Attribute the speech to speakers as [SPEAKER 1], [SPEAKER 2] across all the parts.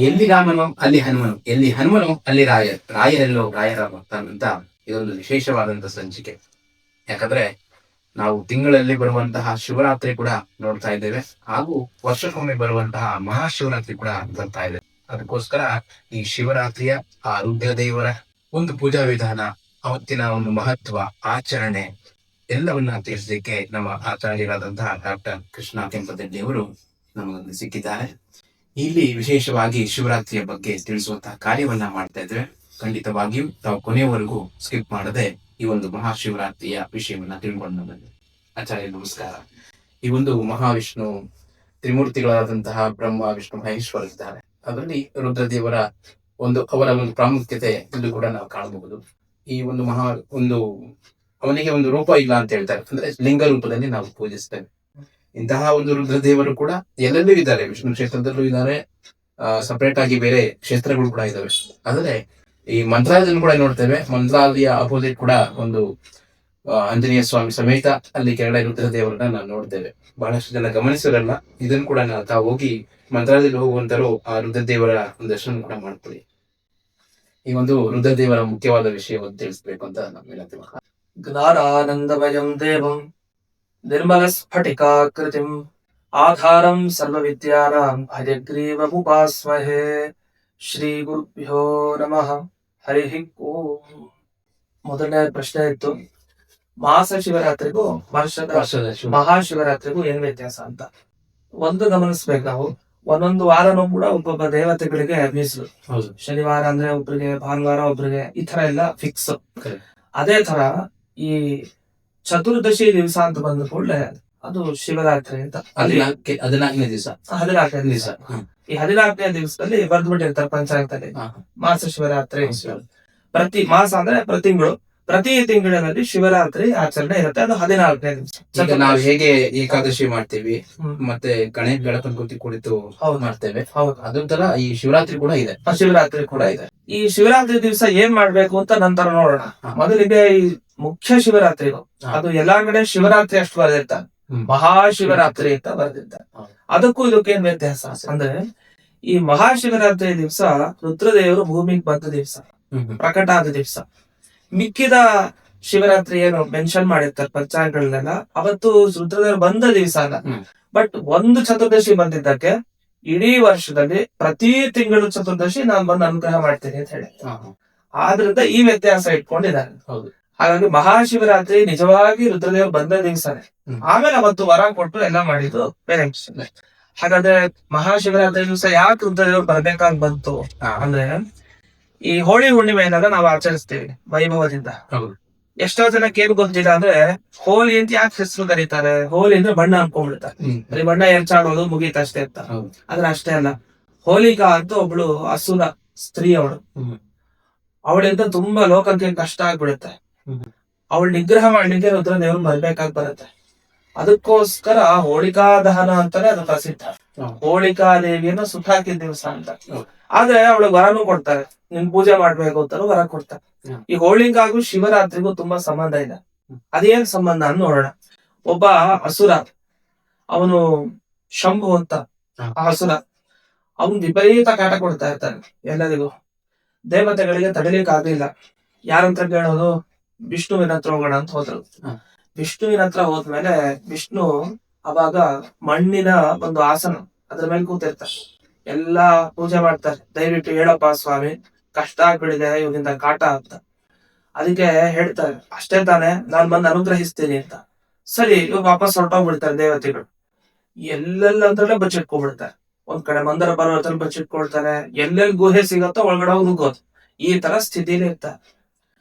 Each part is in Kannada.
[SPEAKER 1] ಎಲ್ಲಿ ರಾಮನು ಅಲ್ಲಿ ಹನುಮನು, ಎಲ್ಲಿ ಹನುಮನು ಅಲ್ಲಿ ರಾಯರೆಲ್ಲೋ ರಾಯರ ಭಕ್ತನಂತ ಇದೊಂದು ವಿಶೇಷವಾದಂತ ಸಂಚಿಕೆ. ಯಾಕಂದ್ರೆ ನಾವು ತಿಂಗಳಲ್ಲಿ ಬರುವಂತಹ ಶಿವರಾತ್ರಿ ಕೂಡ ನೋಡ್ತಾ ಇದ್ದೇವೆ, ಹಾಗೂ ವರ್ಷಕ್ಕೊಮ್ಮೆ ಬರುವಂತಹ ಮಹಾಶಿವರಾತ್ರಿ ಕೂಡ ಬರ್ತಾ ಇದೆ. ಅದಕ್ಕೋಸ್ಕರ ಈ ಶಿವರಾತ್ರಿಯ ಆ ರುದ್ರ ದೇವರ ಒಂದು ಪೂಜಾ ವಿಧಾನ, ಅವತ್ತಿನ ಒಂದು ಮಹತ್ವ, ಆಚರಣೆ ಎಲ್ಲವನ್ನ ತಿಳಿಸಲಿಕ್ಕೆ ನಮ್ಮ ಆಚಾರ್ಯರಾದಂತಹ ಡಾಕ್ಟರ್ ಕೃಷ್ಣ ಕೆಂಪದಡ್ಡಿ ಅವರು ನಮಗೊಂದು ಸಿಕ್ಕಿದ್ದಾರೆ. ಇಲ್ಲಿ ವಿಶೇಷವಾಗಿ ಶಿವರಾತ್ರಿಯ ಬಗ್ಗೆ ತಿಳಿಸುವಂತಹ ಕಾರ್ಯವನ್ನ ಮಾಡ್ತಾ ಇದ್ರೆ, ಖಂಡಿತವಾಗಿಯೂ ತಾವು ಕೊನೆಯವರೆಗೂ ಸ್ಕಿಪ್ ಮಾಡದೆ ಈ ಒಂದು ಮಹಾಶಿವರಾತ್ರಿಯ ವಿಷಯವನ್ನ ತಿಳ್ಕೊಂಡು ಬಂದೆ. ಆಚಾರ್ಯ ನಮಸ್ಕಾರ. ಈ ಒಂದು ಮಹಾವಿಷ್ಣು ತ್ರಿಮೂರ್ತಿಗಳಾದಂತಹ ಬ್ರಹ್ಮ ವಿಷ್ಣು ಮಹೇಶ್ವರ ಇದ್ದಾರೆ. ಅದರಲ್ಲಿ ರುದ್ರದೇವರ ಅವರ ಒಂದು ಪ್ರಾಮುಖ್ಯತೆ ಇಲ್ಲಿ ಕೂಡ ನಾವು ಕಾಣಬಹುದು. ಈ ಒಂದು ಅವನಿಗೆ ಒಂದು ರೂಪ ಇಲ್ಲ ಅಂತ ಹೇಳ್ತಾರೆ, ಅಂದ್ರೆ ಲಿಂಗ ರೂಪದಲ್ಲಿ ನಾವು ಪೂಜಿಸ್ತೇವೆ. ಇಂತಹ ಒಂದು ರುದ್ರದೇವರು ಕೂಡ ಎಲ್ಲೆಲ್ಲೂ ಇದ್ದಾರೆ, ವಿಷ್ಣು ಕ್ಷೇತ್ರದಲ್ಲೂ ಇದ್ದಾರೆ, ಸಪರೇಟ್ ಆಗಿ ಬೇರೆ ಕ್ಷೇತ್ರಗಳು ಕೂಡ ಇದಾವೆ. ಆದರೆ ಈ ಮಂತ್ರಾಲಯದಲ್ಲಿ ಕೂಡ ನೋಡ್ತೇವೆ, ಮಂತ್ರಾಲಯ ಅಪೋಸಿಟ್ ಕೂಡ ಒಂದು ಆಂಜನೇಯ ಸ್ವಾಮಿ ಸಮೇತ ಅಲ್ಲಿ ಕೆಳಗಡೆ ರುದ್ರದೇವರನ್ನ ನಾವು ನೋಡ್ತೇವೆ. ಬಹಳಷ್ಟು ಜನ ಗಮನಿಸಿರಲ್ಲ, ಇದನ್ನು ಕೂಡ ತಾವು ಹೋಗಿ ಮಂತ್ರಾಲಯದಲ್ಲಿ ಹೋಗುವಂತರು ಆ ರುದ್ರದೇವರ ಒಂದು ದರ್ಶನ ಕೂಡ ಮಾಡ್ಕೊಳ್ಳಿ. ಈ ಒಂದು ರುದ್ರದೇವರ ಮುಖ್ಯವಾದ ವಿಷಯವನ್ನು ತಿಳಿಸ್ಬೇಕು ಅಂತ ನಾವು ಹೇಳ್ತೀವಿ.
[SPEAKER 2] ಜ್ಞಾನಾನಂದಮಯಂ ದೇವಂ ನಿರ್ಮಲ ಸ್ಫಟಿಕಾಕೃತಿಂ ಆಧಾರಂ ಸರ್ವವಿದ್ಯಾನಾಂ ಹಯಗ್ರೀವಮುಪಾಸ್ಮಹೇ. ಶ್ರೀ ಗುರುಭ್ಯೋ ನಮಃ. ಹರಿ ಓಂ. ಮೊದಲನೇ ಪ್ರಶ್ನೆ ಇತ್ತು, ಮಾಸ ಶಿವರಾತ್ರಿಗೂ ವರ್ಷದ ಮಹಾಶಿವರಾತ್ರಿಗೂ ಏನ್ ವ್ಯತ್ಯಾಸ ಅಂತ. ಒಂದು ಗಮನಿಸ್ಬೇಕು, ನಾವು ಒಂದೊಂದು ವಾರನೂ ಕೂಡ ಒಬ್ಬೊಬ್ಬ ದೇವತೆಗಳಿಗೆ ಮೀಸಲು. ಶನಿವಾರ ಅಂದ್ರೆ ಒಬ್ರಿಗೆ, ಭಾನುವಾರ ಒಬ್ರಿಗೆ, ಈ ತರ ಎಲ್ಲ ಫಿಕ್ಸ್. ಅದೇ ತರ ಈ ಚತುರ್ದಶಿ ದಿವಸ ಅಂತ ಬಂದ ಕೂಡಲೇ ಅದು ಶಿವರಾತ್ರಿ ಅಂತ.
[SPEAKER 1] 14ನೇ ದಿವಸ
[SPEAKER 2] ಈ 14ನೇ ದಿವಸದಲ್ಲಿ ಬರ್ದ್ಬಿಟ್ಟಿರ್ತಾರೆ ಪಂಚಾಂಗದಲ್ಲಿ ಮಾಸ ಶಿವರಾತ್ರಿ. ಪ್ರತಿ ಮಾಸ ಅಂದ್ರೆ ಪ್ರತಿ ತಿಂಗಳಿನಲ್ಲಿ ಶಿವರಾತ್ರಿ ಆಚರಣೆ ಇರುತ್ತೆ. ಅದು 14ನೇ ದಿವಸ.
[SPEAKER 1] ನಾವು ಹೇಗೆ ಏಕಾದಶಿ ಮಾಡ್ತೀವಿ, ಮತ್ತೆ ಗಣಪನ ಕುರಿತು ಮಾಡ್ತೇವೆ, ಅದೊಂಥರ ಈ ಶಿವರಾತ್ರಿ ಕೂಡ ಇದೆ.
[SPEAKER 2] ಈ ಶಿವರಾತ್ರಿ ದಿವಸ ಏನ್ ಮಾಡ್ಬೇಕು ಅಂತ ನಂತರ ನೋಡೋಣ. ಮೊದಲಿಗೆ ಈ ಮುಖ್ಯ ಶಿವರಾತ್ರಿ, ಅದು ಎಲ್ಲಾ ಕಡೆ ಶಿವರಾತ್ರಿ ಅಷ್ಟು ಬರೆದಿರ್ತಾರೆ, ಮಹಾಶಿವರಾತ್ರಿ ಅಂತ ಬರೆದಿರ್ತಾರೆ. ಅದಕ್ಕೂ ಇದಕ್ಕೆ ಏನ್ ವ್ಯತ್ಯಾಸ ಅಂದ್ರೆ, ಈ ಮಹಾಶಿವರಾತ್ರಿ ದಿವಸ ರುದ್ರದೇವರು ಭೂಮಿಗೆ ಬಂದ ದಿವಸ, ಪ್ರಕಟ ಆದ ದಿವಸ. ಮಿಕ್ಕಿದ ಶಿವರಾತ್ರಿ ಏನು ಮೆನ್ಷನ್ ಮಾಡಿರ್ತಾರೆ ಪಂಚಾಂಗಗಳನ್ನೆಲ್ಲ, ಅವತ್ತು ರುದ್ರದೇವರು ಬಂದ ದಿವಸ ಅಲ್ಲ. ಬಟ್ ಒಂದು ಚತುರ್ದಶಿ ಬಂದಿದ್ದಕ್ಕೆ ಇಡೀ ವರ್ಷದಲ್ಲಿ ಪ್ರತಿ ತಿಂಗಳು ಚತುರ್ದಶಿ ನಾನು ಬಂದು ಅನುಗ್ರಹ ಮಾಡ್ತೀನಿ ಅಂತ ಹೇಳಿ, ಆದ್ರಿಂದ ಈ ವ್ಯತ್ಯಾಸ ಇಟ್ಕೊಂಡಿದ್ದಾರೆ. ಹಾಗಾಗಿ ಮಹಾಶಿವರಾತ್ರಿ ನಿಜವಾಗಿ ರುದ್ರದೇವರು ಬಂದ ದಿವಸನೇ. ಆಮೇಲೆ ಅವತ್ತು ವರ ಕೊಟ್ಟು ಎಲ್ಲ ಮಾಡಿದ್ದು ಬೇರೆ ವಿಷಯ. ಹಾಗಾದ್ರೆ ಮಹಾಶಿವರಾತ್ರಿ ದಿವಸ ಯಾಕೆ ರುದ್ರದೇವರು ಬರ್ಬೇಕಾಗಿ ಬಂತು ಅಂದ್ರೆ, ಈ ಹೋಳಿ ಹುಣ್ಣಿಮೆಯನ್ನೆಲ್ಲ ನಾವು ಆಚರಿಸ್ತೀವಿ ವೈಭವದಿಂದ. ಎಷ್ಟೋ ಜನಕ್ಕೆ ಏನ್ ಗೊತ್ತಿಲ್ಲ ಅಂದ್ರೆ, ಹೋಳಿ ಅಂತ ಯಾಕೆ ಹೆಸರು ಕರೀತಾರೆ. ಹೋಳಿ ಅಂದ್ರೆ ಬಣ್ಣ ಅನ್ಕೊಂಡ್ಬಿಡ್ತಾರೆ, ಬರೀ ಬಣ್ಣ ಎರಚಾಡೋದು ಮುಗೀತಷ್ಟೇ ಅಂತ. ಆದ್ರೆ ಅಷ್ಟೇ ಅಲ್ಲ. ಹೋಲಿಕಾ ಅಂತ ಒಬ್ಳು ಅಸುರ ಸ್ತ್ರೀ, ಅವಳಿಂದ ತುಂಬಾ ಲೋಕಕ್ಕೆ ಕಷ್ಟ ಆಗ್ಬಿಡುತ್ತೆ. ಅವಳು ನಿಗ್ರಹ ಮಾಡ್ಲಿಕ್ಕೆ ರುದ್ರದೇವರು ಬರ್ಬೇಕಾಗಿ ಬರುತ್ತೆ. ಅದಕ್ಕೋಸ್ಕರ ಹೋಳಿಕಾ ದಹನ ಅಂತಾನೆ ಅದು ಪ್ರಸಿದ್ಧ. ಹೋಳಿಕಾ ದೇವಿಯನ್ನು ಸುಟ್ಟಾಕಿದ ದಿವಸ ಅಂತ. ಆದ್ರೆ ಅವಳಿಗೆ ವರನೂ ಕೊಡ್ತಾರೆ, ನಿನ್ ಪೂಜೆ ಮಾಡ್ಬೇಕು ಅಂತಾನು ವರ ಕೊಡ್ತಾರೆ. ಈ ಹೋಳಿಕಾಗೂ ಶಿವರಾತ್ರಿಗೂ ತುಂಬಾ ಸಂಬಂಧ ಇದೆ. ಅದೇನ್ ಸಂಬಂಧ ಅಂತ ನೋಡೋಣ. ಒಬ್ಬ ಅಸುರ, ಅವನು ಶಂಭು ಅಂತ ಆ ಅಸುರ, ಅವನು ವಿಪರೀತ ಕಾಟ ಕೊಡ್ತಾ ಇರ್ತಾನೆ ಎಲ್ಲರಿಗೂ. ದೇವತೆಗಳಿಗೆ ತಡಿಲಿಕ್ಕೆ ಆಗ್ಲಿಲ್ಲ. ಯಾರಂತ ಕೇಳೋದು, ವಿಷ್ಣುವಿನ ಹತ್ರ ಹೋಗೋಣ ಅಂತ ಹೋದ್ರು. ವಿಷ್ಣುವಿನ ಹತ್ರ ಹೋದ್ಮೇಲೆ ವಿಷ್ಣು ಅವಾಗ ಮಣ್ಣಿನ ಒಂದು ಆಸನ, ಅದ್ರ ಮೇಲೆ ಕೂತಿರ್ತಾರೆ. ಎಲ್ಲಾ ಪೂಜೆ ಮಾಡ್ತಾರೆ, ದಯವಿಟ್ಟು ಹೇಳಪ್ಪ ಸ್ವಾಮಿ, ಕಷ್ಟ ಆಗ್ಬಿಡಿದೆ ಇವಾಗಿಂದ ಕಾಟ ಅಂತ. ಅದಕ್ಕೆ ಹೇಳ್ತಾರೆ, ಅಷ್ಟೇ ತಾನೆ, ನಾನ್ ಬಂದು ಅನುಗ್ರಹಿಸ್ತೀನಿ ಅಂತ. ಸರಿ, ಇವಾಗ ವಾಪಸ್ ಹೊರಟೋಗ್ಬಿಡ್ತಾರೆ ದೇವತೆಗಳು. ಎಲ್ಲೆಲ್ಲಂತಲೇ ಬಚ್ಚಿಟ್ಕೊಬಿಡ್ತಾರೆ. ಒಂದ್ ಕಡೆ ಮಂದರ ಪರ್ವತದಲ್ಲಿ ಬಚ್ಚಿಟ್ಕೊಳ್ತಾರೆ, ಎಲ್ಲೆಲ್ಲಿ ಗುಹೆ ಸಿಗತ್ತೋ ಒಳಗಡೆ ಹೋಗಿ ನುಗ್ಗೋದು. ಈ ತರ ಸ್ಥಿತಿಲಿ ಇರ್ತಾರೆ.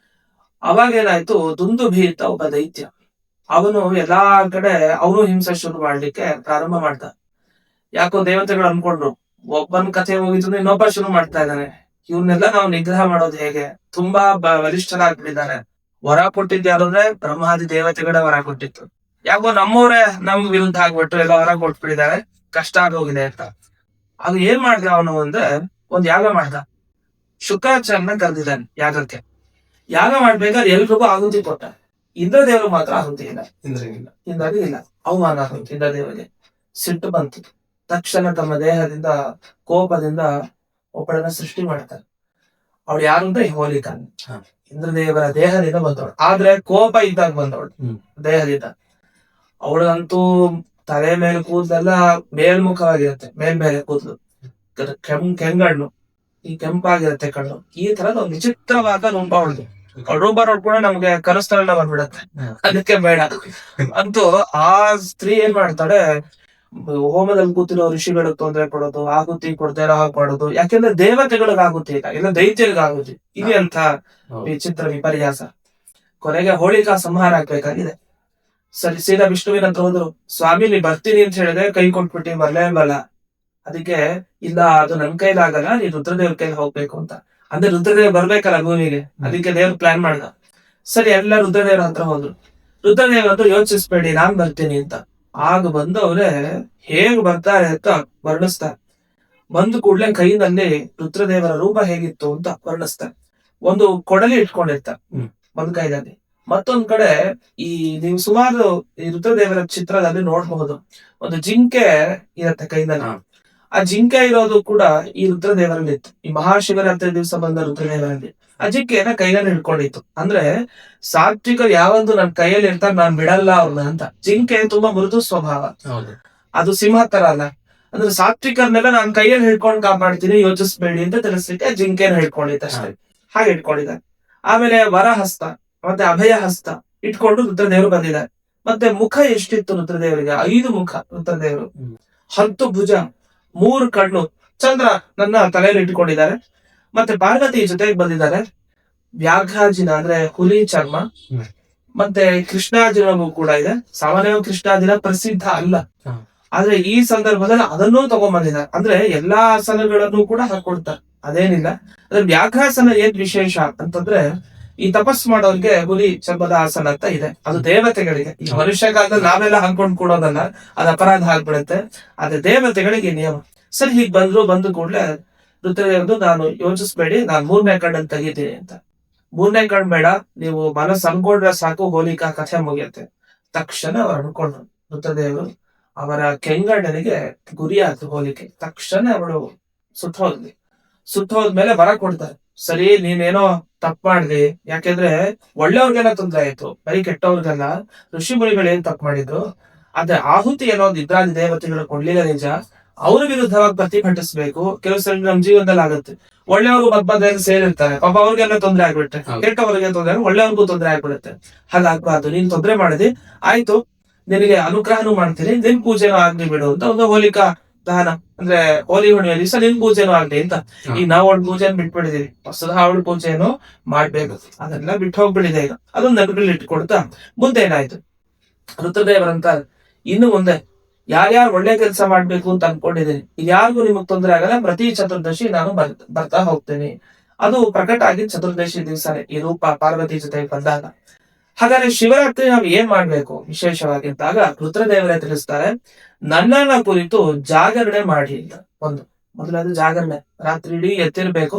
[SPEAKER 2] ಅವಾಗ ಏನಾಯ್ತು, ದುಂದುಭಿ ಅಂತ ಒಬ್ಬ ದೈತ್ಯ, ಅವನು ಎಲ್ಲಾ ಕಡೆ ಅವನು ಹಿಂಸೆ ಶುರು ಮಾಡ್ಲಿಕ್ಕೆ ಪ್ರಾರಂಭ ಮಾಡ್ದ. ಯಾಕೋ ದೇವತೆಗಳು ಅನ್ಕೊಂಡ್ರು, ಒಬ್ಬನ ಕಥೆ ಹೋಗಿದ್ರು ಇನ್ನೊಬ್ಬ ಶುರು ಮಾಡ್ತಾ ಇದ್ದಾನೆ, ಇವ್ರನ್ನೆಲ್ಲ ನಾವು ನಿಗ್ರಹ ಮಾಡೋದು ಹೇಗೆ, ತುಂಬಾ ಬಲಿಷ್ಠರಾಗ್ಬಿಟ್ಟಿದ್ದಾರೆ. ವರ ಕೊಟ್ಟಿದ್ದು ಯಾರು ಅಂದ್ರೆ ಬ್ರಹ್ಮಾದಿ ದೇವತೆಗಳ ವರ ಕೊಟ್ಟಿತ್ತು. ಯಾಕೋ ನಮ್ಮವರೇ ನಮ್ಗೆ ವಿರುದ್ಧ ಆಗ್ಬಿಟ್ಟು ಎಲ್ಲ ವರ ಕೊಟ್ಬಿಟ್ಟಿದ್ದಾರೆ, ಕಷ್ಟ ಆಗೋಗಿದೆ ಅಂತ. ಅದು ಏನ್ ಮಾಡ್ದ ಅವನು ಅಂದ್ರೆ, ಒಂದ್ ಯಾಗ ಮಾಡ್ದ. ಶುಕ್ರಾಚಾರ್ಯನ ಕರೆದಿದ್ದಾನೆ ಯಾಗಕ್ಕೆ. ಯಾಗ ಮಾಡ್ಬೇಕಾದ್ರೆ ಎಲ್ರಿಗೂ ಆಹುತಿ ಕೊಟ್ಟ. ಇಂದ್ರದೇವರು ಮಾತ್ರ ಆಹುತಿ ಇಲ್ಲ. ಇಂದ್ರಿಗೆ ಇಲ್ಲ, ಅವಮಾನ ಇಂದ್ರದೇವರಿಗೆ. ಸಿಟ್ಟು ಬಂತು. ತಕ್ಷಣ ತಮ್ಮ ದೇಹದಿಂದ ಕೋಪದಿಂದ ಒಬ್ಬಳನ್ನ ಸೃಷ್ಟಿ ಮಾಡ್ತಾರೆ. ಅವಳು ಯಾರು ಅಂದ್ರೆ ಹೋಲಿಕಾ.
[SPEAKER 1] ಹಾ.
[SPEAKER 2] ಇಂದ್ರದೇವರ ದೇಹದಿಂದ ಬಂದವಳು, ಆದ್ರೆ ಕೋಪ ಇದ್ದಾಗ ಬಂದವಳು ದೇಹದಿಂದ. ಅವಳಂತೂ ತಲೆ ಮೇಲೆ ಕೂದಲೆಲ್ಲ ಮೇಲ್ಮುಖವಾಗಿರುತ್ತೆ, ಮೇಲ್ಮೇಲೆ ಕೂದಲು, ಕೆಂಗಣ್ಣು, ಈ ಕೆಂಪಾಗಿರುತ್ತೆ ಕಣ್ಣು, ಈ ತರದ ಒಂದು ವಿಚಿತ್ರವಾದ ರೂಪ ಅವಳದು. ರೂಪ ನೋಡ್ಕೊಂಡು ನಮ್ಗೆ ಕನಸ್ತರಣ ಬಂದ್ಬಿಡತ್ತೆ, ಅದಕ್ಕೆ ಬೇಡ. ಅಂತೂ ಆ ಸ್ತ್ರೀ ಏನ್ ಮಾಡ್ತಾಳೆ, ಹೋಮದಲ್ಲಿ ಕೂತಿರೋ ಋಷಿಗಳಿಗೆ ತೊಂದರೆ ಕೊಡೋದು, ಆಹುತಿ ಕೊಡ್ತಾ ಹಾಗೆ ಮಾಡೋದು. ಯಾಕೆಂದ್ರೆ ದೇವತೆಗಳಿಗೆ ಆಗುತ್ತೆ, ಇಲ್ಲ ದೈತ್ಯರಿಗೆ ಆಗುತ್ತೆ. ಇದೆ ಅಂತ ವಿಚಿತ್ರ ವಿಪರ್ಯಾಸ. ಕೊನೆಗೆ ಹೋಳಿಕಾ ಸಂಹಾರ ಆಗ್ಬೇಕಾಗಿದೆ. ಸರಿ, ಸೀದಾ ವಿಷ್ಣುವಿನ ಹತ್ರ ಹೋದ್ರು. ಸ್ವಾಮಿ ನೀ ಬರ್ತೀನಿ ಅಂತ ಹೇಳಿದ್ರೆ ಕೈ ಕೊಟ್ಬಿಟ್ಟು ಬರ್ಲೇ ಬಲ್ಲ. ಅದಕ್ಕೆ ಇಲ್ಲ, ಅದು ನನ್ ಕೈಲಾಗಲ್ಲ, ನೀ ರುದ್ರದೇವ್ರ ಕೈಲಿ ಹೋಗ್ಬೇಕು ಅಂತ. ಅಂದ್ರೆ ರುದ್ರದೇವ್ ಬರ್ಬೇಕಲ್ಲ ಭೂಮಿಗೆ, ಅದಕ್ಕೆ ದೇವ್ರ ಪ್ಲಾನ್ ಮಾಡ್ದ. ಸರಿ, ಎಲ್ಲ ರುದ್ರದೇವ್ರ ಹತ್ರ ಹೋದ್ರು. ರುದ್ರದೇವ್ರಂತೂ ಯೋಚಿಸ್ಬೇಡಿ, ನಾನ್ ಬರ್ತೀನಿ ಅಂತ. ಆಗ ಬಂದವ್ರೆ ಹೇಗ್ ಬರ್ತಾರೆ ಅಂತ ವರ್ಣಿಸ್ತಾರೆ. ಬಂದು ಕೂಡ್ಲೆ ಕೈನಲ್ಲಿ ರುದ್ರದೇವರ ರೂಪ ಹೇಗಿತ್ತು ಅಂತ ವರ್ಣಿಸ್ತಾರೆ. ಒಂದು ಕೊಡಲಿ ಇಟ್ಕೊಂಡಿರ್ತಾರೆ ಒಂದ್ ಕೈದಲ್ಲಿ, ಮತ್ತೊಂದ್ ಕಡೆ ಈ ನೀವು ಸುಮಾರು ಈ ರುದ್ರದೇವರ ಚಿತ್ರದಲ್ಲಿ ನೋಡಬಹುದು, ಒಂದು ಜಿಂಕೆ ಇರತ್ತೆ ಕೈನಲ್ಲಿ. ಆ ಜಿಂಕೆ ಇರೋದು ಕೂಡ ಈ ರುದ್ರದೇವರಲ್ಲಿ ಇತ್ತು. ಈ ಮಹಾಶಿವರಾತ್ರಿ ದಿವಸ ಬಂದ ರುದ್ರದೇವರಲ್ಲಿ ಆ ಜಿಂಕೆಯನ್ನ ಕೈಯಲ್ಲಿ ಹಿಡ್ಕೊಂಡಿತ್ತು. ಅಂದ್ರೆ ಸಾತ್ವಿಕರು ಯಾವೊಂದು ನನ್ ಕೈಯಲ್ಲಿ ಇರ್ತಾರೆ, ನಾನ್ ಬಿಡಲ್ಲ ಅವ್ರನ್ನ ಅಂತ. ಜಿಂಕೆ ತುಂಬಾ ಮೃದು ಸ್ವಭಾವ, ಅದು ಸಿಂಹ ತರ ಅಲ್ಲ. ಅಂದ್ರೆ ಸಾತ್ವಿಕರನ್ನೆಲ್ಲ ನಾನ್ ಕೈಯಲ್ಲಿ ಹಿಡ್ಕೊಂಡು ಕಾಪಾಡ್ತೀನಿ, ಯೋಚಿಸ್ಬೇಡಿ ಅಂತ ತಿಳಿಸ್ಲಿಕ್ಕೆ ಜಿಂಕೆನ ಹಿಡ್ಕೊಂಡಿದ್ದ ಅಷ್ಟೇ. ಹಾಗೆ ಹಿಡ್ಕೊಂಡಿದ್ದಾರೆ. ಆಮೇಲೆ ವರಹಸ್ತ ಮತ್ತೆ ಅಭಯ ಹಸ್ತ ಇಟ್ಕೊಂಡು ರುದ್ರದೇವರು ಬಂದಿದ್ದಾರೆ. ಮತ್ತೆ ಮುಖ ಎಷ್ಟಿತ್ತು ರುದ್ರದೇವರಿಗೆ? 5 ಮುಖ ರುದ್ರದೇವರು, 10 ಭುಜ, 3 ಕಣ್ಣು, ಚಂದ್ರ ನನ್ನ ತಲೆಯಲ್ಲಿ ಇಟ್ಕೊಂಡಿದ್ದಾರೆ. ಮತ್ತೆ ಪಾರ್ವತಿ ಜೊತೆಗೆ ಬಂದಿದ್ದಾರೆ. ವ್ಯಾಘ್ರಾಜಿನ ಅಂದ್ರೆ ಹುಲಿ ಚರ್ಮ, ಮತ್ತೆ ಕೃಷ್ಣಾಜಿನವೂ ಕೂಡ ಇದೆ. ಸಾಮಾನ್ಯವಾಗಿ ಕೃಷ್ಣಾಜಿನ ಪ್ರಸಿದ್ಧ ಅಲ್ಲ, ಆದ್ರೆ ಈ ಸಂದರ್ಭದಲ್ಲಿ ಅದನ್ನೂ ತಗೊಂಡ್ಬಂದಿದ್ದಾರೆ. ಅಂದ್ರೆ ಎಲ್ಲಾ ಆಸನಗಳನ್ನು ಕೂಡ ಹಾಕೊಡ್ತಾರೆ, ಅದೇನಿಲ್ಲ. ಅದ್ರ ವ್ಯಾಘ್ರಾಸನ ಏನ್ ವಿಶೇಷ ಅಂತಂದ್ರೆ, ಈ ತಪಸ್ ಮಾಡೋರ್ಗೆ ಹುಲಿ ಚರ್ಮದ ಆಸನ ಅಂತ ಇದೆ, ಅದು ದೇವತೆಗಳಿಗೆ. ಈ ಮನುಷ್ಯ ಕಾಲದಲ್ಲಿ ನಾವೆಲ್ಲ ಹಾಕೊಂಡ್ ಕೊಡೋದಲ್ಲ, ಅದು ಅಪರಾಧ ಆಗ್ಬಿಡುತ್ತೆ. ಆದ್ರೆ ದೇವತೆಗಳಿಗೆ ನಿಯಮ. ಸರಿ, ಹೀಗ್ ಬಂದು ಕೂಡ್ಲೆ ರುದ್ರದೇವ್ರದ್ದು, ನಾನು ಯೋಚಿಸ್ಬೇಡಿ, ನಾನ್ 3ನೇ ಕಣ್ಣನ್ನು ತೆಗಿತೀನಿ ಅಂತ. 3ನೇ ಕಣ್ ಬೇಡ, ನೀವು ಮನಸ್ಸು ಅನ್ಕೊಂಡ್ರೆ ಸಾಕು, ಹೋಲಿಕಾ ಕಥೆ ಮುಗಿಯುತ್ತೆ. ತಕ್ಷಣ ಅವ್ರು ಅನ್ಕೊಂಡ್ರು ರುದ್ರದೇವರು. ಅವರ ಕೆಂಗಣ್ಣನಿಗೆ ಗುರಿ ಆಯ್ತು ಹೋಲಿಕೆ. ತಕ್ಷಣ ಅವಳು ಸುತ್ತೋದ್ಮೇಲೆ ವರ ಕೊಡ್ತಾರೆ. ಸರಿ, ನೀನೇನೋ ತಪ್ಪು ಮಾಡ್ದಿ, ಯಾಕೆಂದ್ರೆ ಒಳ್ಳೆಯವ್ರಿಗೆಲ್ಲ ತೊಂದ್ರೆ ಆಯ್ತು, ಬರೀ ಕೆಟ್ಟವ್ರಿಗೆಲ್ಲ. ಋಷಿ ಮುನಿಗಳು ಏನ್ ತಪ್ಪು ಮಾಡಿದ್ರು, ಆದ್ರೆ ಆಹುತಿ ಏನೋ ಒಂದು ಇದ್ರಾದಿ ದೇವತೆಗಳು ಕೊಡ್ಲಿಲ್ಲ ನಿಜ, ಅವ್ರ ವಿರುದ್ಧವಾಗಿ ಪ್ರತಿಭಟಿಸ್ಬೇಕು. ಕೆಲವು ಸಲ ನಮ್ ಜೀವನದಲ್ಲಿ ಆಗುತ್ತೆ, ಒಳ್ಳೆಯವರು ಮಧ್ಯ ಸೇರಿರ್ತಾರೆ, ಪಾಪ ಅವ್ರಿಗೆಲ್ಲ ತೊಂದ್ರೆ ಆಗ್ಬಿಡುತ್ತೆ, ಕೆಟ್ಟವ್ರಿಗೆ ತೊಂದ್ರೆ, ಒಳ್ಳೆಯವ್ರಿಗೂ ತೊಂದ್ರೆ ಆಗ್ಬಿಡುತ್ತೆ. ಹಾಗಾಗ್ಬಾರ್ದು, ನೀನ್ ತೊಂದ್ರೆ ಮಾಡಿದಿ ಆಯ್ತು, ನಿನಗೆ ಅನುಗ್ರಹನೂ ಮಾಡ್ತೀನಿ, ನಿನ್ ಪೂಜೆನೂ ಆಗ್ಲಿ ಬಿಡು ಅಂತ ಒಂದು ಹೋಲಿಕಾ ದಹನ, ಅಂದ್ರೆ ಹೋಲಿ ಹುಣ್ಣಿಮೆ ದಿವಸ ನಿನ್ ಪೂಜೆನೂ ಆಗ್ಲಿ ಅಂತ. ಈಗ ನಾವು ಅವಳ ಪೂಜೆಯನ್ನು ಬಿಟ್ಬಿಡಿದೀವಿ, ಹೊಸದ ಅವಳ ಪೂಜೆಯನ್ನು ಮಾಡ್ಬೇಕು, ಅದೆಲ್ಲ ಬಿಟ್ಟು ಹೋಗ್ಬಿಡಿದೆ. ಈಗ ಅದೊಂದು ನಗರಲ್ಲಿ ಇಟ್ಕೊಡ್ತಾ ಮುಂದೆ ಏನಾಯ್ತು, ರುದ್ರದೇವರಂತ ಇನ್ನು ಮುಂದೆ ಯಾರ್ಯಾರು ಒಳ್ಳೆ ಕೆಲಸ ಮಾಡ್ಬೇಕು ಅಂತ ಅನ್ಕೊಂಡಿದ್ದೀನಿ, ಯಾರಿಗೂ ನಿಮಗ್ ತೊಂದರೆ ಆಗಲ್ಲ, ಪ್ರತಿ ಚತುರ್ದಶಿ ನಾನು ಬರ್ತಾ ಹೋಗ್ತೇನೆ. ಅದು ಪ್ರಕಟ ಆಗಿದ್ ಚತುರ್ದಶಿ ದಿವಸನೇ ಈ ರೂಪ ಪಾರ್ವತಿ ಜೊತೆ ಬಂದಾಗ. ಹಾಗಾದ್ರೆ ಶಿವರಾತ್ರಿ ನಾವು ಏನ್ ಮಾಡ್ಬೇಕು ವಿಶೇಷವಾಗಿದ್ದಾಗ ರುದ್ರದೇವರೇ ತಿಳಿಸ್ತಾರೆ, ನನ್ನನ್ನ ಕುರಿತು ಜಾಗರಣೆ ಮಾಡಿ ಅಂತ. ಮೊದಲಾದ ಜಾಗರಣೆ, ರಾತ್ರಿ ಇಡೀ ಎತ್ತಿರ್ಬೇಕು,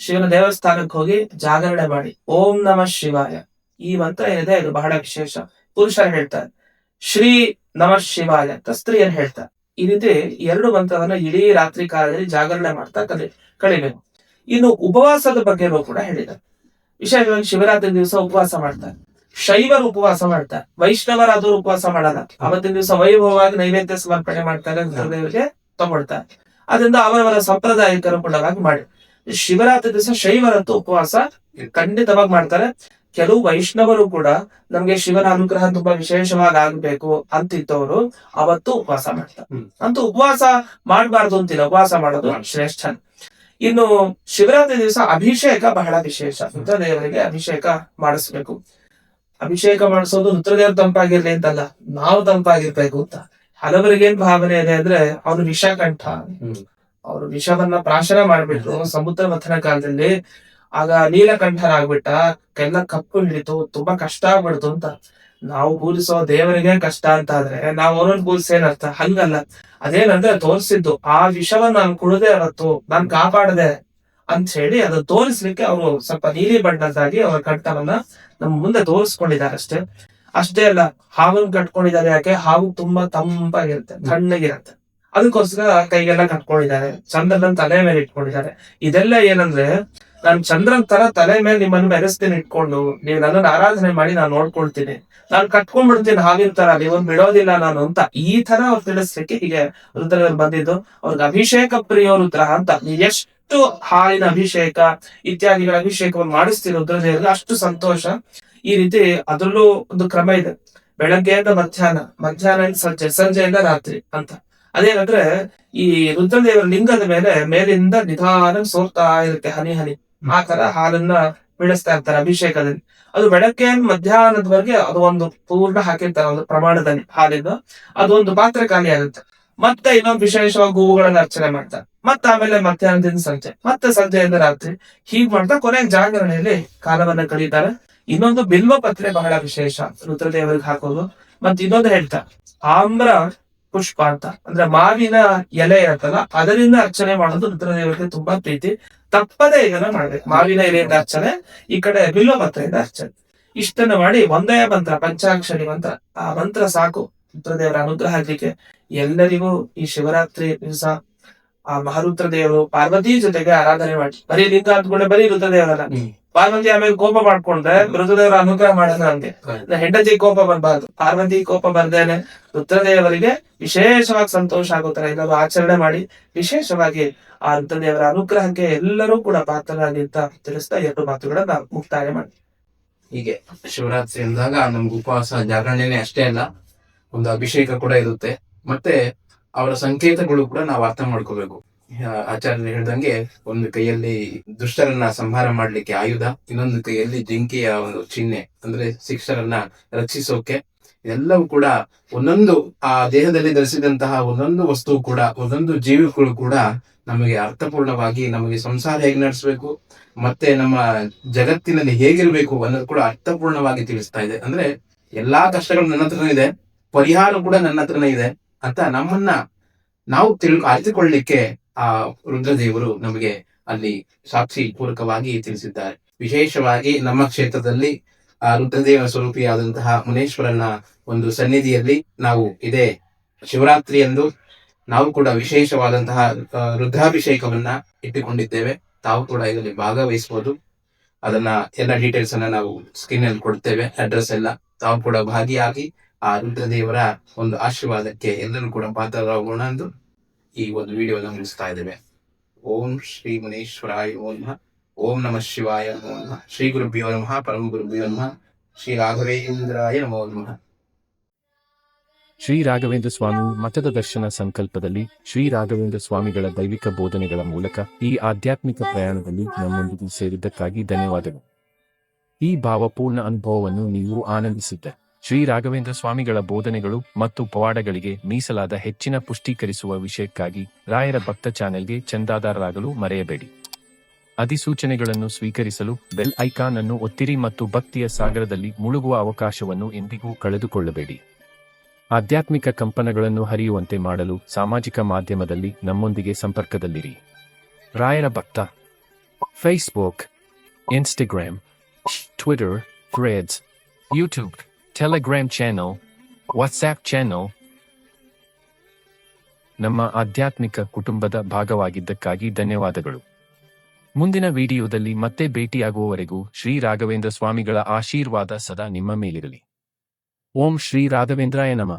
[SPEAKER 2] ಶಿವನ ದೇವಸ್ಥಾನಕ್ಕೆ ಹೋಗಿ ಜಾಗರಣೆ ಮಾಡಿ. ಓಂ ನಮಃ ಶಿವಾಯ, ಈ ಮಂತ್ರ ಏನಿದೆ ಇದು ಬಹಳ ವಿಶೇಷ. ಪುರುಷರು ಹೇಳ್ತಾರೆ ಶ್ರೀ ನಮಃ ಶಿವಾಯ ಅಂತ, ಸ್ತ್ರೀಯರು ಹೇಳ್ತಾರೆ. ಈ ರೀತಿ 2 ಮಂತ್ರವನ್ನ ಇಡೀ ರಾತ್ರಿ ಕಾಲದಲ್ಲಿ ಜಾಗರಣೆ ಮಾಡ್ತಾ ಕಳಿಬೇಕು. ಇನ್ನು ಉಪವಾಸದ ಬಗ್ಗೆನೂ ಕೂಡ ಹೇಳಿದ್ದಾರೆ. ವಿಶೇಷವಾಗಿ ಶಿವರಾತ್ರಿ ದಿವಸ ಉಪವಾಸ ಮಾಡ್ತಾರೆ. ಶೈವರು ಉಪವಾಸ ಮಾಡ್ತಾರೆ, ವೈಷ್ಣವರಾದವರು ಉಪವಾಸ ಮಾಡಲ್ಲ. ಅವತ್ತಿನ ದಿವಸ ವೈಭವವಾಗಿ ನೈವೇದ್ಯ ಸಮರ್ಪಣೆ ಮಾಡ್ತಾರೆ, ರುದ್ರದೇವರಿಗೆ ತಗೊಳ್ತಾರೆ. ಅದರಿಂದ ಅವರವರ ಸಂಪ್ರದಾಯಕ್ಕೆ ಅನುಗುಣವಾಗಿ ಮಾಡಿ. ಶಿವರಾತ್ರಿ ದಿವಸ ಶೈವರಂತೂ ಉಪವಾಸ ಖಂಡಿತವಾಗಿ ಮಾಡ್ತಾರೆ. ಕೆಲವು ವೈಷ್ಣವರು ಕೂಡ ನಮ್ಗೆ ಶಿವನ ಅನುಗ್ರಹ ತುಂಬಾ ವಿಶೇಷವಾಗಿ ಆಗ್ಬೇಕು ಅಂತಿದ್ದವರು ಅವತ್ತು ಉಪವಾಸ ಮಾಡ್ತಾರೆ. ಅಂತೂ ಉಪವಾಸ ಮಾಡಬಾರ್ದು ಅಂತಿಲ್ಲ, ಉಪವಾಸ ಮಾಡೋದು ಶ್ರೇಷ್ಠ. ಇನ್ನು ಶಿವರಾತ್ರಿ ದಿವಸ ಅಭಿಷೇಕ ಬಹಳ ವಿಶೇಷ. ರುದ್ರದೇವರಿಗೆ ಅಭಿಷೇಕ ಮಾಡಿಸ್ಬೇಕು. ಅಭಿಷೇಕ ಮಾಡಿಸೋದು ರುದ್ರದೇವ್ರ ತಂಪಾಗಿರ್ಲಿ ಅಂತಲ್ಲ, ನಾವು ತಂಪಾಗಿರ್ಬೇಕು ಅಂತ. ಹಲವರಿಗೆ ಏನ್ ಭಾವನೆ ಇದೆ ಅಂದ್ರೆ, ಅವ್ರು ವಿಷಕಂಠ, ಅವ್ರು ವಿಷವನ್ನ ಪ್ರಾಶನ ಮಾಡ್ಬಿಟ್ರು ಸಮುದ್ರ ಮಥನ ಕಾಲದಲ್ಲಿ. ಆಗ ನೀಲಕಂಠನಾಗ್ಬಿಟ್ಟ, ಕೆಲ್ಲ ಕಪ್ಪು ಹಿಡಿತು, ತುಂಬಾ ಕಷ್ಟ ಆಗ್ಬಿಡ್ತು ಅಂತ. ನಾವು ಪೂಜಿಸೋ ದೇವರಿಗೆ ಕಷ್ಟ ಅಂತ ಆದ್ರೆ ನಾವು ಅವರನ್ನು ಪೂಜಿಸೇನರ್ಥ? ಹಂಗಲ್ಲ. ಅದೇನಂದ್ರೆ ತೋರಿಸಿದ್ದು ಆ ವಿಷವನ್ನ ನಾನು ಕುಡದೆ ಅವತ್ತು ನಾನ್ ಕಾಪಾಡದೆ ಅಂತ ಹೇಳಿ ಅದು ತೋರಿಸ್ಲಿಕ್ಕೆ ಅವರು ಸ್ವಲ್ಪ ನೀಲಿ ಬಣ್ಣದಾಗಿ ಅವರ ಕಂಠವನ್ನ ನಮ್ಮ ಮುಂದೆ ತೋರಿಸ್ಕೊಂಡಿದ್ದಾರೆ ಅಷ್ಟೇ ಅಲ್ಲ, ಹಾವನ್ನು ಕಟ್ಕೊಂಡಿದ್ದಾರೆ. ಯಾಕೆ? ಹಾವು ತುಂಬಾ ತಂಪಾಗಿರುತ್ತೆ, ತಣ್ಣಗಿರುತ್ತೆ. ಅದಕ್ಕೋಸ್ಕರ ಕೈಗೆಲ್ಲ ಕಟ್ಕೊಂಡಿದ್ದಾರೆ, ಚಂದ್ರನ ತಲೆ ಮೇಲೆ ಇಟ್ಕೊಂಡಿದ್ದಾರೆ. ಇದೆಲ್ಲ ಏನಂದ್ರೆ, ನಾನು ಚಂದ್ರನ್ ತರ ತಲೆ ಮೇಲೆ ನಿಮ್ಮನ್ನು ಮೆರೆಸ್ತೀನಿ ಇಟ್ಕೊಂಡು, ನೀವು ನನ್ನನ್ನು ಆರಾಧನೆ ಮಾಡಿ ನಾನು ನೋಡ್ಕೊಳ್ತೀನಿ, ನಾನು ಕಟ್ಕೊಂಡ್ಬಿಡ್ತೀನಿ ಹಾವಿನ ತರ, ನೀವೊಂದು ಬಿಡೋದಿಲ್ಲ ನಾನು ಅಂತ ಈ ತರ ಅವ್ರು ತಿಳಿಸ್ಲಿಕ್ಕೆ ಹೀಗೆ ರುದ್ರದೇವರು ಬಂದಿದ್ದು. ಅವ್ರಿಗೆ ಅಭಿಷೇಕ ಪ್ರಿಯ ರುದ್ರ ಅಂತ. ನೀವು ಎಷ್ಟು ಹಾಲಿನ ಅಭಿಷೇಕ ಇತ್ಯಾದಿಗಳ ಅಭಿಷೇಕವನ್ನು ಮಾಡಿಸ್ತೀರಿ ರುದ್ರದೇವರಿಗೆ ಅಷ್ಟು ಸಂತೋಷ. ಈ ರೀತಿ ಅದರಲ್ಲೂ ಒಂದು ಕ್ರಮ ಇದೆ, ಬೆಳಗ್ಗೆಯಿಂದ ಮಧ್ಯಾಹ್ನ ಸಂಜೆಯಿಂದ ರಾತ್ರಿ ಅಂತ. ಅದೇನಂದ್ರೆ ಈ ರುದ್ರದೇವರ ಲಿಂಗದ ಮೇಲೆ ಮೇಲಿಂದ ನಿಧಾನ ಸೋರ್ತಾ ಇರುತ್ತೆ ಹನಿ ಹನಿ, ಆ ತರ ಹಾಲನ್ನ ಬೀಳಿಸ್ತಾ ಇರ್ತಾರೆ ಅಭಿಷೇಕದಲ್ಲಿ. ಅದು ಬೆಳಗ್ಗೆ ಮಧ್ಯಾಹ್ನದವರೆಗೆ ಅದು ಒಂದು ಪೂರ್ಣ ಹಾಕಿರ್ತಾರೆ ಒಂದು ಪ್ರಮಾಣದಲ್ಲಿ ಹಾಲಿದ್ದು, ಅದು ಒಂದು ಪಾತ್ರೆ ಖಾಲಿ ಆಗುತ್ತೆ. ಮತ್ತೆ ಇನ್ನೊಂದು ವಿಶೇಷವಾಗಿ ಹೂವುಗಳನ್ನ ಅರ್ಚನೆ ಮಾಡ್ತಾರೆ. ಮತ್ತೆ ಆಮೇಲೆ ಮಧ್ಯಾಹ್ನದಿಂದ ಸಂಜೆ, ಮತ್ತೆ ಸಂಜೆಯಿಂದ ರಾತ್ರಿ, ಹೀಗ್ ಮಾಡ್ತಾ ಕೊನೆಗೆ ಜಾಗರಣೆಯಲ್ಲಿ ಕಾಲವನ್ನ ಕಳೀತಾರೆ. ಇನ್ನೊಂದು ಬಿಲ್ವ ಪತ್ರೆ ಬಹಳ ವಿಶೇಷ ರುದ್ರದೇವರಿಗೆ ಹಾಕೋದು. ಮತ್ತೆ ಇನ್ನೊಂದು ಹೇಳ್ತಾ ಆಮ್ರ ಪುಷ್ಪ ಅಂತ, ಅಂದ್ರೆ ಮಾವಿನ ಎಲೆ ಇರುತ್ತಲ್ಲ ಅದರಿಂದ ಅರ್ಚನೆ ಮಾಡೋದು ರುದ್ರದೇವರಿಗೆ ತುಂಬಾ ಪ್ರೀತಿ. ತಪ್ಪದೇ ಇದನ್ನ ಮಾಡ್ಬೇಕು, ಮಾವಿನ ಎಲೆಯಿಂದ ಅರ್ಚನೆ, ಈ ಕಡೆ ಬಿಲ್ವ ಪತ್ರೆಯಿಂದ ಅರ್ಚನೆ. ಇಷ್ಟನ್ನ ಮಾಡಿ ಒಂದೇ ಮಂತ್ರ, ಪಂಚಾಕ್ಷರಿ ಮಂತ್ರ, ಆ ಮಂತ್ರ ಸಾಕು ರುದ್ರದೇವರ ಅನುಗ್ರಹ ಆಗ್ಲಿಕ್ಕೆ. ಎಲ್ಲರಿಗೂ ಈ ಶಿವರಾತ್ರಿ ದಿವಸ ಆ ಮಹಾರುದ್ರ ದೇವರು ಪಾರ್ವತಿ ಜೊತೆಗೆ ಆರಾಧನೆ ಮಾಡಿ, ಬರೀ ಲಿಂಗ ಅಂದ್ಕೊಂಡೆ ಬರೀ ರುದ್ರದೇವರಲ್ಲ, ಪಾರ್ವತಿ ಆಮೇಲೆ ಕೋಪ ಮಾಡ್ಕೊಂಡ್ರೆ ರುದ್ರದೇವರ ಅನುಗ್ರಹ ಮಾಡೋದು ನಮ್ಗೆ. ಹೆಂಡತಿ ಕೋಪ ಬರ್ಬಾರ್ದು, ಪಾರ್ವತಿ ಕೋಪ ಬರ್ದೇನೆ ರುದ್ರದೇವರಿಗೆ ವಿಶೇಷವಾಗಿ ಸಂತೋಷ ಆಗೋ ತರ ಎಲ್ಲರೂ ಆಚರಣೆ ಮಾಡಿ, ವಿಶೇಷವಾಗಿ ಆ ರುದ್ರದೇವರ ಅನುಗ್ರಹಕ್ಕೆ ಎಲ್ಲರೂ ಕೂಡ ಪಾತ್ರರಾಗಿ ಅಂತ ತಿಳಿಸ್ತಾ ಎರಡು ಮಾತುಗಳನ್ನ ಮುಕ್ತಾಯ ಮಾಡಿ.
[SPEAKER 1] ಹೀಗೆ ಶಿವರಾತ್ರಿ ಅಂದಾಗ ನಮ್ಗೆ ಉಪವಾಸ ಜಾಗರಣೆನೆ ಅಷ್ಟೇ ಅಲ್ಲ, ಒಂದು ಅಭಿಷೇಕ ಕೂಡ ಇರುತ್ತೆ. ಮತ್ತೆ ಅವರ ಸಂಕೇತಗಳು ಕೂಡ ನಾವು ಅರ್ಥ ಮಾಡ್ಕೋಬೇಕು. ಆಚಾರ್ಯರು ಹೇಳ್ದಂಗೆ ಒಂದು ಕೈಯಲ್ಲಿ ದುಷ್ಟರನ್ನ ಸಂಹಾರ ಮಾಡ್ಲಿಕ್ಕೆ ಆಯುಧ, ಇನ್ನೊಂದು ಕೈಯಲ್ಲಿ ಜಿಂಕೆಯ ಒಂದು ಚಿಹ್ನೆ, ಅಂದ್ರೆ ಶಿಕ್ಷರನ್ನ ರಕ್ಷಿಸೋಕೆ. ಎಲ್ಲವೂ ಕೂಡ ಒಂದೊಂದು ಆ ದೇಹದಲ್ಲಿ ಧರಿಸಿದಂತಹ ಒಂದೊಂದು ವಸ್ತು ಕೂಡ, ಒಂದೊಂದು ಜೀವಿಗಳು ಕೂಡ ನಮಗೆ ಅರ್ಥಪೂರ್ಣವಾಗಿ ನಮಗೆ ಸಂಸಾರ ಹೇಗೆ ನಡೆಸಬೇಕು, ಮತ್ತೆ ನಮ್ಮ ಜಗತ್ತಿನಲ್ಲಿ ಹೇಗಿರ್ಬೇಕು ಅನ್ನೋದು ಕೂಡ ಅರ್ಥಪೂರ್ಣವಾಗಿ ತಿಳಿಸ್ತಾ ಇದೆ. ಅಂದ್ರೆ ಎಲ್ಲಾ ಕಷ್ಟಗಳು ನನ್ನ ಹತ್ರನೇ ಇದೆ, ಪರಿಹಾರ ಕೂಡ ನನ್ನ ಹತ್ರನೇ ಇದೆ ಅಂತ ನಮ್ಮನ್ನ ನಾವು ಅರಿತುಕೊಳ್ಳಿಕ್ಕೆ ಆ ರುದ್ರದೇವರು ನಮಗೆ ಅಲ್ಲಿ ಸಾಕ್ಷಿ ಪೂರ್ವಕವಾಗಿ ತಿಳಿಸಿದ್ದಾರೆ. ವಿಶೇಷವಾಗಿ ನಮ್ಮ ಕ್ಷೇತ್ರದಲ್ಲಿ ಆ ರುದ್ರದೇವರ ಸ್ವರೂಪಿಯಾದಂತಹ ಮುನೇಶ್ವರನ ಒಂದು ಸನ್ನಿಧಿಯಲ್ಲಿ ನಾವು ಇದೇ ಶಿವರಾತ್ರಿ ಎಂದು ನಾವು ಕೂಡ ವಿಶೇಷವಾದಂತಹ ರುದ್ರಾಭಿಷೇಕವನ್ನ ಇಟ್ಟುಕೊಂಡಿದ್ದೇವೆ. ತಾವು ಕೂಡ ಇದರಲ್ಲಿ ಭಾಗವಹಿಸಬಹುದು. ಅದನ್ನ ಎಲ್ಲ ಡೀಟೇಲ್ಸ್ ಅನ್ನ ನಾವು ಸ್ಕ್ರೀನ್ ಅಲ್ಲಿ ಕೊಡ್ತೇವೆ, ಅಡ್ರೆಸ್ ಎಲ್ಲ. ತಾವು ಕೂಡ ಭಾಗಿಯಾಗಿ ಆ ರುದ್ರದೇವರ ಒಂದು ಆಶೀರ್ವಾದಕ್ಕೆ ಎಲ್ಲರೂ ಕೂಡ ಪಾತ್ರರಾಗೋಣ ಎಂದು ಈ ಒಂದು ವಿಡಿಯೋನ ಮುಗಿಸ್ತಾ ಇದ್ದೇವೆ. ಓಂ ಶ್ರೀ ಮುನೇಶ್ವರಾಯ ನಮಃ. ಓಂ ನಮಃ ಶಿವಾಯ ನಮಃ. ಶ್ರೀ ಗುರುಭ್ಯೋ ನಮಃ. ಪರಮ ಗುರುಭ್ಯೋ ನಮಃ. ಶ್ರೀ ರಾಘವೇಂದ್ರಾಯ ನಮೋ ನಮಃ.
[SPEAKER 3] ಶ್ರೀ ರಾಘವೇಂದ್ರ ಸ್ವಾಮಿ ಮಠದ ದರ್ಶನ ಸಂಕಲ್ಪದಲ್ಲಿ ಶ್ರೀ ರಾಘವೇಂದ್ರ ಸ್ವಾಮಿಗಳ ದೈವಿಕ ಬೋಧನೆಗಳ ಮೂಲಕ ಈ ಆಧ್ಯಾತ್ಮಿಕ ಪ್ರಯಾಣದಲ್ಲಿ ನಮ್ಮೊಂದಿಗೆ ಸೇರಿದ್ದಕ್ಕಾಗಿ ಧನ್ಯವಾದಗಳು. ಈ ಭಾವಪೂರ್ಣ ಅನುಭವವನ್ನು ನೀವು ಆನಂದಿಸಿದ್ದೆ. ಶ್ರೀ ರಾಘವೇಂದ್ರ ಸ್ವಾಮಿಗಳ ಬೋಧನೆಗಳು ಮತ್ತು ಪವಾಡಗಳಿಗೆ ಮೀಸಲಾದ ಹೆಚ್ಚಿನ ಪುಷ್ಟೀಕರಿಸುವ ವಿಷಯಕ್ಕಾಗಿ ರಾಯರ ಭಕ್ತ ಚಾನೆಲ್ಗೆ ಚಂದಾದಾರರಾಗಲು ಮರೆಯಬೇಡಿ. ಅಧಿಸೂಚನೆಗಳನ್ನು ಸ್ವೀಕರಿಸಲು ಬೆಲ್ ಐಕಾನ್ ಅನ್ನು ಒತ್ತಿರಿ ಮತ್ತು ಭಕ್ತಿಯ ಸಾಗರದಲ್ಲಿ ಮುಳುಗುವ ಅವಕಾಶವನ್ನು ಎಂದಿಗೂ ಕಳೆದುಕೊಳ್ಳಬೇಡಿ. ಆಧ್ಯಾತ್ಮಿಕ ಕಂಪನಗಳನ್ನು ಹರಿಯುವಂತೆ ಮಾಡಲು ಸಾಮಾಜಿಕ ಮಾಧ್ಯಮದಲ್ಲಿ ನಮ್ಮೊಂದಿಗೆ ಸಂಪರ್ಕದಲ್ಲಿರಿ. ರಾಯರ ಭಕ್ತ Facebook, Instagram, Twitter, Threads, YouTube, Telegram channel, WhatsApp channel. ನಮ್ಮ ಆಧ್ಯಾತ್ಮಿಕ ಕುಟುಂಬದ ಭಾಗವಾಗಿದ್ದಕ್ಕಾಗಿ ಧನ್ಯವಾದಗಳು. ಮುಂದಿನ ವಿಡಿಯೋದಲ್ಲಿ ಮತ್ತೆ ಭೇಟಿಯಾಗುವವರೆಗೂ ಶ್ರೀ ರಾಘವೇಂದ್ರ ಸ್ವಾಮಿಗಳ ಆಶೀರ್ವಾದ ಸದಾ ನಿಮ್ಮ ಮೇಲಿರಲಿ. ಓಂ ಶ್ರೀ ರಾಘವೇಂದ್ರಾಯ ನಮಃ.